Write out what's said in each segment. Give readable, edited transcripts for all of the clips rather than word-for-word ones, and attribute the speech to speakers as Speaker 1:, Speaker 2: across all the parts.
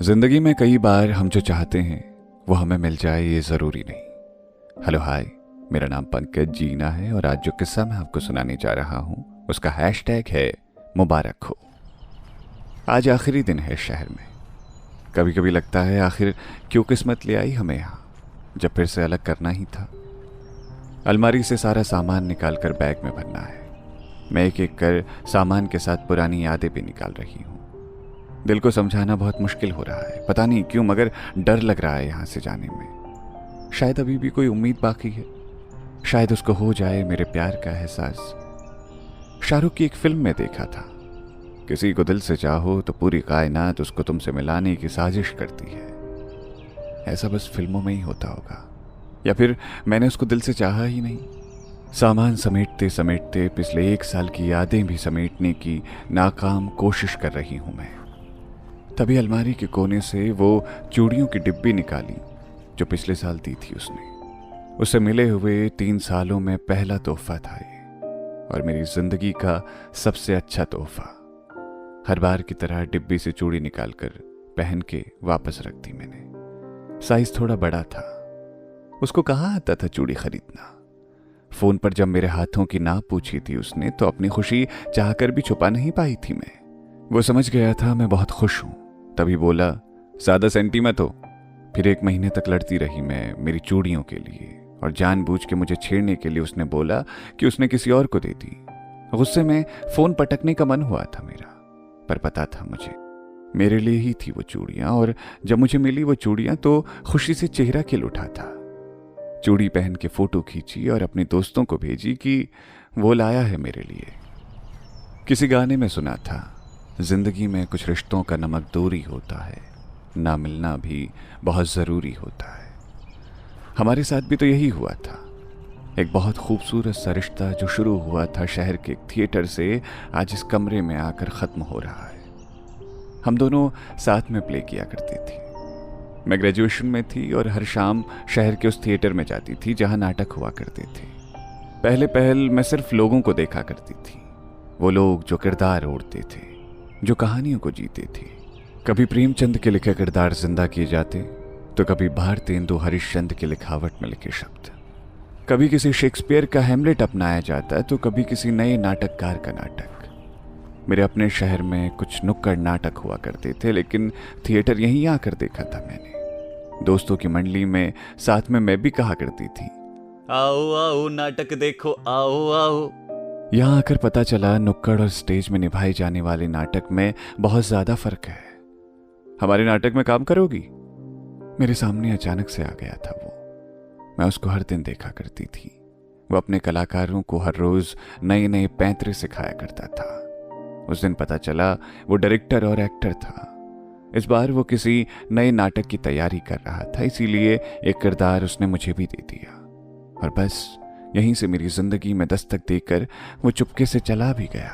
Speaker 1: जिंदगी में कई बार हम जो चाहते हैं वो हमें मिल जाए ये जरूरी नहीं। हेलो हाय, मेरा नाम पंकज जीना है और आज जो किस्सा मैं आपको सुनाने जा रहा हूं उसका हैशटैग है मुबारक हो। आज आखिरी दिन है शहर में। कभी कभी लगता है आखिर क्यों किस्मत ले आई हमें यहाँ, जब फिर से अलग करना ही था। अलमारी से सारा सामान निकाल कर बैग में भरना है। मैं एक एक कर सामान के साथ पुरानी यादें भी निकाल रही हूँ। दिल को समझाना बहुत मुश्किल हो रहा है, पता नहीं क्यों, मगर डर लग रहा है यहाँ से जाने में। शायद अभी भी कोई उम्मीद बाकी है, शायद उसको हो जाए मेरे प्यार का एहसास। शाहरुख की एक फिल्म में देखा था, किसी को दिल से चाहो तो पूरी कायनात उसको तुमसे मिलाने की साजिश करती है। ऐसा बस फिल्मों में ही होता होगा, या फिर मैंने उसको दिल से चाहा ही नहीं। सामान समेटते समेटते पिछले 1 साल की यादें भी समेटने की नाकाम कोशिश कर रही हूं मैं। तभी अलमारी के कोने से वो चूड़ियों की डिब्बी निकाली जो पिछले साल दी थी उसने। उससे मिले हुए 3 सालों में पहला तोहफा था ये, और मेरी जिंदगी का सबसे अच्छा तोहफा। हर बार की तरह डिब्बी से चूड़ी निकालकर पहन के वापस रख दी मैंने। साइज थोड़ा बड़ा था। उसको कहाँ आता था चूड़ी खरीदना। फोन पर जब मेरे हाथों की नाप पूछी थी उसने तो अपनी खुशी चाहकर भी छुपा नहीं पाई थी मैं। वो समझ गया था मैं बहुत खुश हूं, तभी बोला, ज्यादा सेंटी मत हो। फिर 1 महीने तक लड़ती रही मैं मेरी चूड़ियों के लिए, और जानबूझ के मुझे छेड़ने के लिए उसने बोला कि उसने किसी और को दे दी। गुस्से में फोन पटकने का मन हुआ था मेरा, पर पता था मुझे मेरे लिए ही थी वो चूड़ियां, और जब मुझे मिली वो चूड़ियां तो खुशी से चेहरा खिल उठा था। चूड़ी पहन के फोटो खींची और अपने दोस्तों को भेजी कि वो लाया है मेरे लिए। किसी गाने में सुना था, जिंदगी में कुछ रिश्तों का नमक दूरी होता है, ना मिलना भी बहुत ज़रूरी होता है। हमारे साथ भी तो यही हुआ था। एक बहुत खूबसूरत सा रिश्ता जो शुरू हुआ था शहर के एक थिएटर से, आज इस कमरे में आकर ख़त्म हो रहा है। हम दोनों साथ में प्ले किया करती थी। मैं ग्रेजुएशन में थी और हर शाम शहर के उस थिएटर में जाती थी जहाँ नाटक हुआ करते थे। पहले पहल मैं सिर्फ लोगों को देखा करती थी, वो लोग जो किरदार ओढ़ते थे, जो कहानियों को जीते थे। कभी प्रेमचंद के लिखे किरदार जिंदा किए जाते, तो कभी भारतेंदु हरिश्चंद्र के लिखावट में लिखे शब्द। कभी किसी शेक्सपियर का हैमलेट अपनाया जाता, तो कभी किसी नए नाटककार का नाटक। मेरे अपने शहर में कुछ नुक्कड़ नाटक हुआ करते थे, लेकिन थिएटर यहीं आकर देखा था मैंने। दोस्तों की मंडली में साथ में मैं भी कहा करती थी,
Speaker 2: आओ आओ नाटक देखो, आओ आओ।
Speaker 1: यहाँ आकर पता चला नुक्कड़ और स्टेज में निभाए जाने वाले नाटक में बहुत ज्यादा फर्क है। हमारे नाटक में काम करोगी? मेरे सामने अचानक से आ गया था वो। मैं उसको हर दिन देखा करती थी। वो अपने कलाकारों को हर रोज नए नए पैंतरे सिखाया करता था। उस दिन पता चला वो डायरेक्टर और एक्टर था। इस बार वो किसी नए नाटक की तैयारी कर रहा था, इसीलिए एक किरदार उसने मुझे भी दे दिया। और बस यहीं से मेरी जिंदगी में दस्तक देकर वो चुपके से चला भी गया।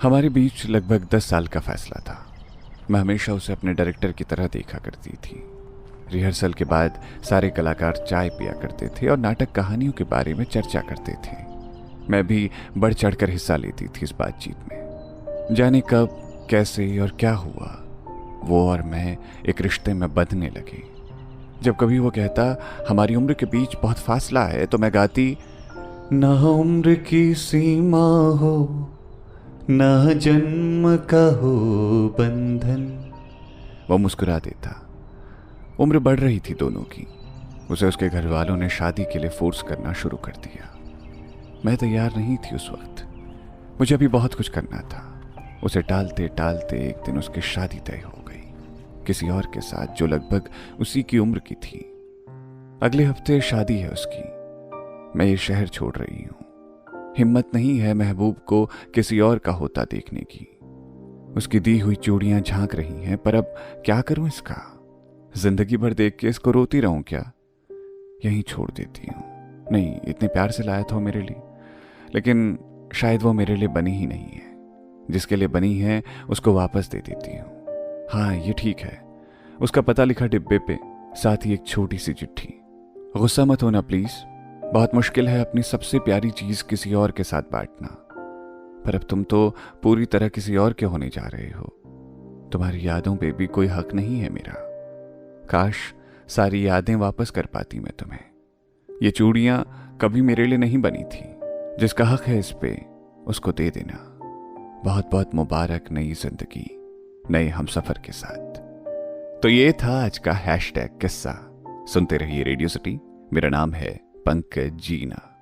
Speaker 1: हमारे बीच लगभग 10 साल का फैसला था। मैं हमेशा उसे अपने डायरेक्टर की तरह देखा करती थी। रिहर्सल के बाद सारे कलाकार चाय पिया करते थे और नाटक कहानियों के बारे में चर्चा करते थे। मैं भी बढ़ चढ़कर हिस्सा लेती थी इस बातचीत में। जाने कब, कैसे और क्या हुआ, वो और मैं एक रिश्ते में बंधने लगे। जब कभी वो कहता हमारी उम्र के बीच बहुत फासला है, तो मैं गाती, ना उम्र की सीमा हो, ना जन्म का हो बंधन। वो मुस्कुरा देता। उम्र बढ़ रही थी दोनों की। उसे उसके घर वालों ने शादी के लिए फोर्स करना शुरू कर दिया। मैं तैयार नहीं थी उस वक्त। मुझे अभी बहुत कुछ करना था। उसे टालते टालते एक दिन उसकी शादी तय हो गई, किसी और के साथ जो लगभग उसी की उम्र की थी। अगले हफ्ते शादी है उसकी। मैं ये शहर छोड़ रही हूँ। हिम्मत नहीं है महबूब को किसी और का होता देखने की। उसकी दी हुई चूड़ियां झांक रही हैं, पर अब क्या करूं इसका? जिंदगी भर देख के इसको रोती रहूं क्या? यहीं छोड़ देती हूँ। नहीं, इतने प्यार से लाया था मेरे लिए, लेकिन शायद वो मेरे लिए बनी ही नहीं है। जिसके लिए बनी है उसको वापस दे देती हूँ। हाँ, ये ठीक है। उसका पता लिखा डिब्बे पे, साथ ही एक छोटी सी चिट्ठी। गुस्सा मत होना प्लीज, बहुत मुश्किल है अपनी सबसे प्यारी चीज किसी और के साथ बांटना, पर अब तुम तो पूरी तरह किसी और के होने जा रहे हो। तुम्हारी यादों पे भी कोई हक नहीं है मेरा। काश सारी यादें वापस कर पाती मैं तुम्हें। ये चूड़ियां कभी मेरे लिए नहीं बनी थी। जिसका हक है इस पे उसको दे देना। बहुत बहुत मुबारक नई जिंदगी नए हमसफर के साथ। तो ये था आज का हैशटैग किस्सा। सुनते रहिए रेडियो सिटी। मेरा नाम है पंकज जीना।